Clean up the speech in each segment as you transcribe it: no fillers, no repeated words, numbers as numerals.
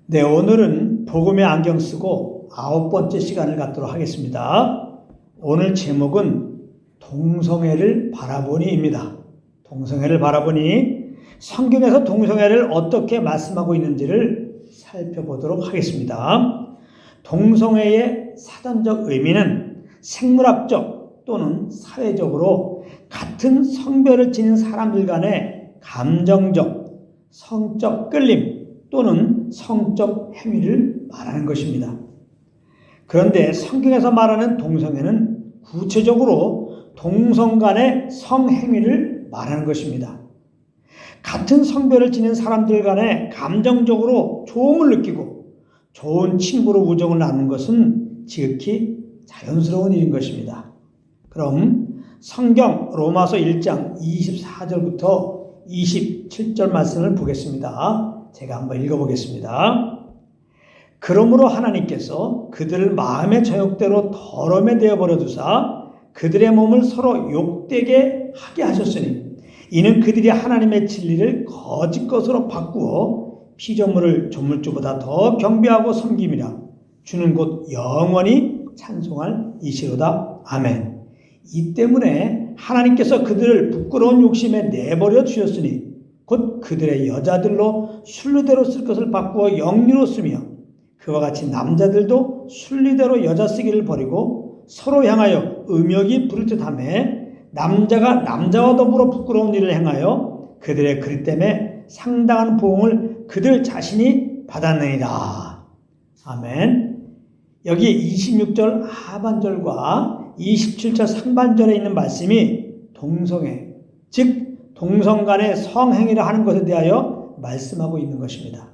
네, 오늘은 복음의 안경 쓰고 9번째 시간을 갖도록 하겠습니다. 오늘 제목은 동성애를 바라보니입니다. 동성애를 바라보니 성경에서 동성애를 어떻게 말씀하고 있는지를 살펴보도록 하겠습니다. 동성애의 사전적 의미는 생물학적 또는 사회적으로 같은 성별을 지닌 사람들 간의 감정적, 성적 끌림 또는 성적 행위를 말하는 것입니다. 그런데 성경에서 말하는 동성애는 구체적으로 동성 간의 성행위를 말하는 것입니다. 같은 성별을 지닌 사람들 간에 감정적으로 좋음을 느끼고 좋은 친구로 우정을 나누는 것은 지극히 자연스러운 일인 것입니다. 그럼 성경 로마서 1장 24절부터 27절 말씀을 보겠습니다. 제가 한번 읽어보겠습니다. 그러므로 하나님께서 그들을 마음의 저욕대로 더러움에 내어버려 두사 그들의 몸을 서로 욕되게 하게 하셨으니 이는 그들이 하나님의 진리를 거짓 것으로 바꾸어 피조물을 조물주보다 더 경배하고 섬김이라 주는 곧 영원히 찬송할 이시로다. 아멘. 이 때문에 하나님께서 그들을 부끄러운 욕심에 내버려 주셨으니 곧 그들의 여자들로 순리대로 쓸 것을 바꾸어 영리로 쓰며 그와 같이 남자들도 순리대로 여자 쓰기를 버리고 서로 향하여 음욕이 부를 듯하며 남자가 남자와 더불어 부끄러운 일을 행하여 그들의 글 때문에 상당한 보응을 그들 자신이 받았느니라. 아멘. 여기 26절 하반절과 27절 상반절에 있는 말씀이 동성애, 즉 동성 간의 성행위를 하는 것에 대하여 말씀하고 있는 것입니다.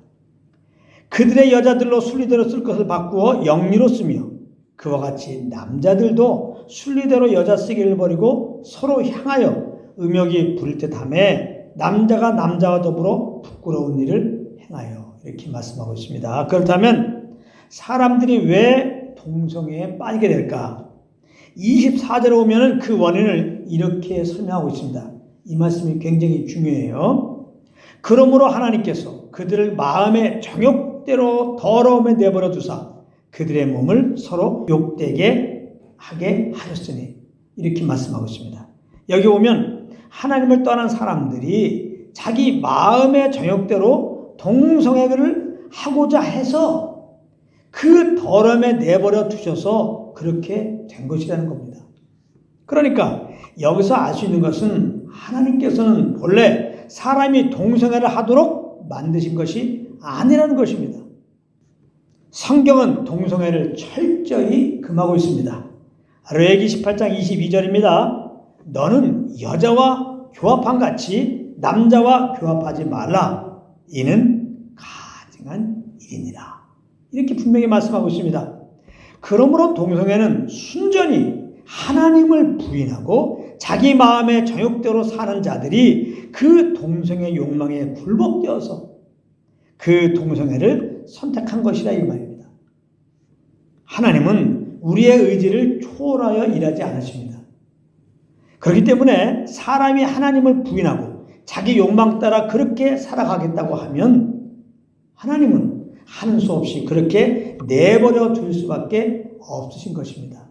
그들의 여자들로 순리대로 쓸 것을 바꾸어 영리로 쓰며 그와 같이 남자들도 순리대로 여자 쓰기를 버리고 서로 향하여 음욕이 부를 듯하며 남자가 남자와 더불어 부끄러운 일을 행하여 이렇게 말씀하고 있습니다. 그렇다면 사람들이 왜 동성애에 빠지게 될까? 24절에 오면은 그 원인을 이렇게 설명하고 있습니다. 이 말씀이 굉장히 중요해요. 그러므로 하나님께서 그들을 마음의 정욕대로 더러움에 내버려 두사 그들의 몸을 서로 욕되게 하게 하셨으니 이렇게 말씀하고 있습니다. 여기 오면 하나님을 떠난 사람들이 자기 마음의 정욕대로 동성애를 하고자 해서 그 더러움에 내버려 두셔서 그렇게 된 것이라는 겁니다. 그러니까 여기서 알 수 있는 것은 하나님께서는 원래 사람이 동성애를 하도록 만드신 것이 아니라는 것입니다. 성경은 동성애를 철저히 금하고 있습니다. 레위기 18장 22절입니다. 너는 여자와 교합한 같이 남자와 교합하지 말라. 이는 가증한 일이니라. 이렇게 분명히 말씀하고 있습니다. 그러므로 동성애는 순전히 하나님을 부인하고 자기 마음의 정욕대로 사는 자들이 그 동성애 욕망에 굴복되어서 그 동성애를 선택한 것이라 이 말입니다. 하나님은 우리의 의지를 초월하여 일하지 않으십니다. 그렇기 때문에 사람이 하나님을 부인하고 자기 욕망 따라 그렇게 살아가겠다고 하면 하나님은 하는 수 없이 그렇게 내버려 둘 수밖에 없으신 것입니다.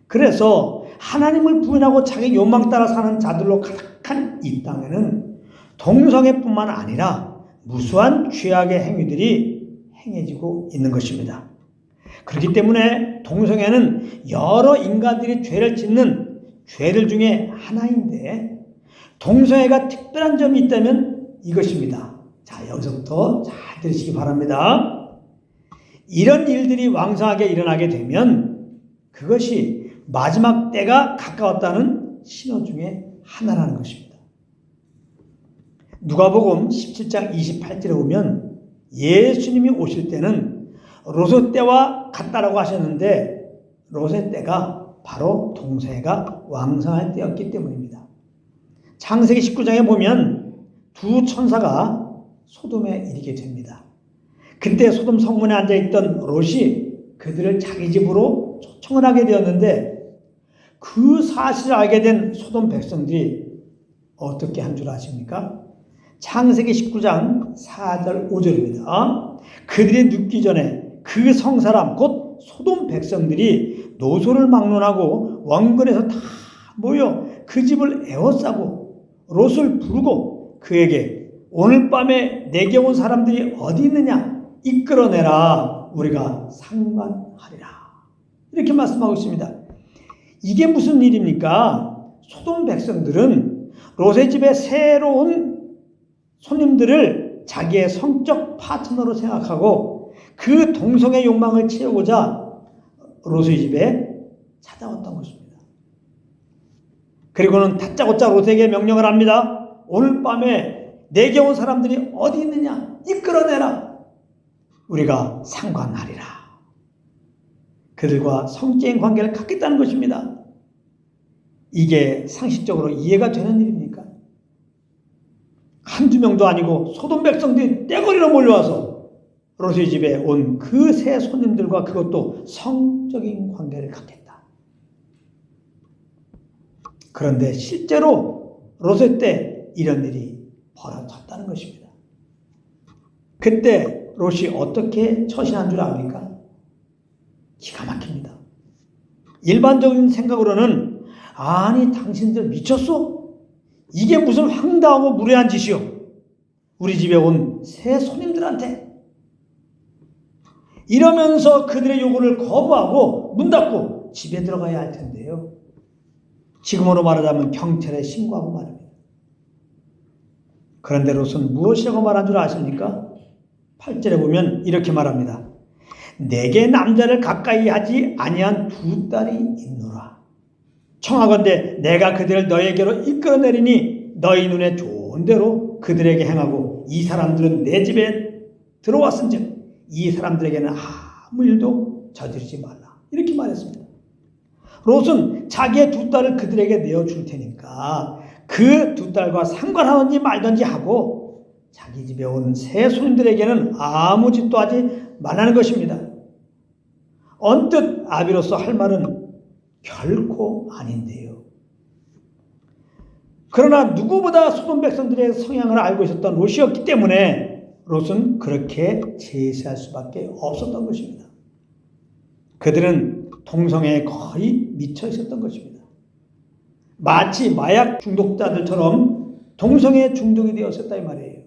그래서 하나님을 부인하고 자기 욕망 따라 사는 자들로 가득한 이 땅에는 동성애뿐만 아니라 무수한 죄악의 행위들이 행해지고 있는 것입니다. 그렇기 때문에 동성애는 여러 인간들이 죄를 짓는 죄들 중에 하나인데 동성애가 특별한 점이 있다면 이것입니다. 자, 여기서부터 잘 들으시기 바랍니다. 이런 일들이 왕성하게 일어나게 되면 그것이 마지막 때가 가까웠다는 신호 중에 하나라는 것입니다. 누가복음 17장 28절에 보면 예수님이 오실 때는 롯의 때와 같다라고 하셨는데 롯의 때가 바로 동성애가 왕성할 때였기 때문입니다. 창세기 19장에 보면 두 천사가 소돔에 이르게 됩니다. 그때 소돔 성문에 앉아있던 롯이 그들을 자기 집으로 초청을 하게 되었는데 그 사실을 알게 된 소돔 백성들이 어떻게 한 줄 아십니까? 창세기 19장 4절 5절입니다. 그들이 눕기 전에 그 성사람 곧 소돔 백성들이 노소를 막론하고 원근에서 다 모여 그 집을 에워싸고 롯을 부르고 그에게 오늘 밤에 내게 온 사람들이 어디 있느냐 이끌어내라 우리가 상관하리라 이렇게 말씀하고 있습니다. 이게 무슨 일입니까? 소돔 백성들은 롯의 집에 새로운 손님들을 자기의 성적 파트너로 생각하고 그 동성의 욕망을 채우고자 롯의 집에 찾아왔던 것입니다. 그리고는 다짜고짜 롯에게 명령을 합니다. 오늘 밤에 내게 온 사람들이 어디 있느냐 이끌어내라 우리가 상관하리라. 그들과 성적인 관계를 갖겠다는 것입니다. 이게 상식적으로 이해가 되는 일입니까? 한두 명도 아니고 소돔 백성들이 떼거리로 몰려와서 롯의 집에 온 그 세 손님들과 그것도 성적인 관계를 갖겠다. 그런데 실제로 롯의 때 이런 일이 벌어졌다는 것입니다. 그때 롯이 어떻게 처신한 줄 압니까? 기가 막힙니다. 일반적인 생각으로는 아니 당신들 미쳤어? 이게 무슨 황당하고 무례한 짓이요? 우리 집에 온 새 손님들한테 이러면서 그들의 요구를 거부하고 문 닫고 집에 들어가야 할 텐데요. 지금으로 말하자면 경찰에 신고하고 말입니다. 그런데 롯은 무엇이라고 말한 줄 아십니까? 8절에 보면 이렇게 말합니다. 내게 남자를 가까이 하지 아니한 두 딸이 있노라. 청하건대 내가 그들을 너에게로 이끌어내리니 너희 눈에 좋은 대로 그들에게 행하고 이 사람들은 내 집에 들어왔은즉 이 사람들에게는 아무 일도 저지르지 말라. 이렇게 말했습니다. 롯은 자기의 두 딸을 그들에게 내어줄 테니까 그 두 딸과 상관하든지 말든지 하고 자기 집에 온 새 손님들에게는 아무 짓도 하지 말라는 것입니다. 언뜻 아비로서 할 말은 결코 아닌데요. 그러나 누구보다 소돔 백성들의 성향을 알고 있었던 롯이었기 때문에 롯은 그렇게 제시할 수밖에 없었던 것입니다. 그들은 동성애에 거의 미쳐 있었던 것입니다. 마치 마약 중독자들처럼 동성애에 중독이 되었었다 이 말이에요.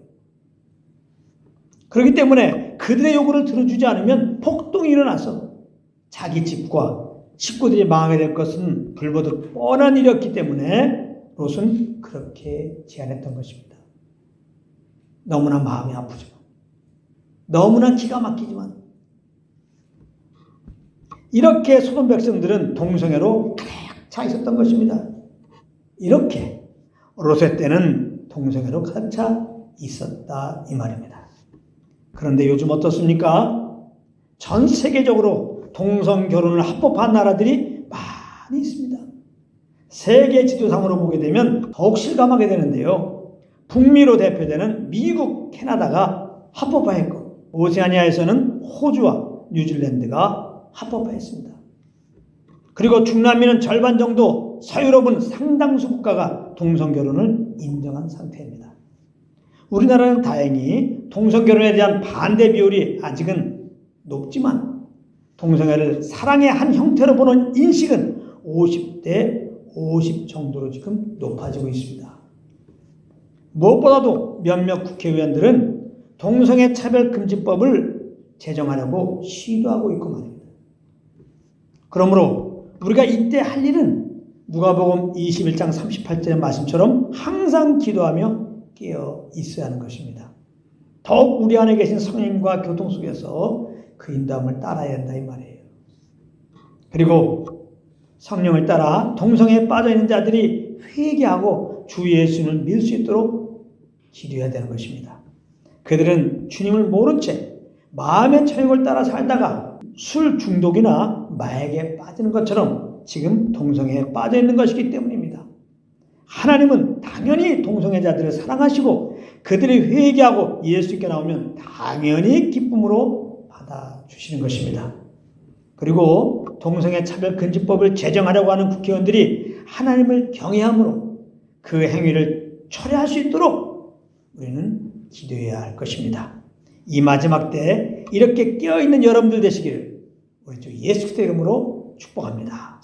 그렇기 때문에 그들의 요구를 들어주지 않으면 폭동이 일어나서 자기 집과 식구들이 망하게 될 것은 불보듯 뻔한 일이었기 때문에 롯은 그렇게 제안했던 것입니다. 너무나 마음이 아프죠. 너무나 기가 막히지만 이렇게 소돔 백성들은 동성애로 가득 차 있었던 것입니다. 이렇게 롯의 때는 동성애로 가득 차 있었다 이 말입니다. 그런데 요즘 어떻습니까? 전 세계적으로 동성 결혼을 합법한 나라들이 많이 있습니다. 세계 지도상으로 보게 되면 더욱 실감하게 되는데요. 북미로 대표되는 미국, 캐나다가 합법화했고 오세아니아에서는 호주와 뉴질랜드가 합법화했습니다. 그리고 중남미는 절반 정도, 서유럽은 상당수 국가가 동성결혼을 인정한 상태입니다. 우리나라는 다행히 동성결혼에 대한 반대 비율이 아직은 높지만 동성애를 사랑의 한 형태로 보는 인식은 50대 50 정도로 지금 높아지고 있습니다. 무엇보다도 몇몇 국회의원들은 동성애 차별금지법을 제정하려고 시도하고 있고 말입니다. 그러므로 우리가 이때 할 일은 누가복음 21장 38절의 말씀처럼 항상 기도하며 깨어 있어야 하는 것입니다. 더욱 우리 안에 계신 성령과 교통 속에서 그 인도함을 따라야 한다 이 말이에요. 그리고 성령을 따라 동성애에 빠져있는 자들이 회개하고 주 예수를 믿을 수 있도록 기도해야 되는 것입니다. 그들은 주님을 모른 채 마음의 철학을 따라 살다가 술 중독이나 마약에 빠지는 것처럼 지금 동성애에 빠져 있는 것이기 때문입니다. 하나님은 당연히 동성애자들을 사랑하시고 그들이 회개하고 예수께 나오면 당연히 기쁨으로 받아주시는 것입니다. 그리고 동성애 차별금지법을 제정하려고 하는 국회의원들이 하나님을 경외함으로 그 행위를 철회할 수 있도록 우리는 기도해야 할 것입니다. 이 마지막 때 이렇게 깨어있는 여러분들 되시기를 우리 주 예수 그리스도 이름으로 축복합니다.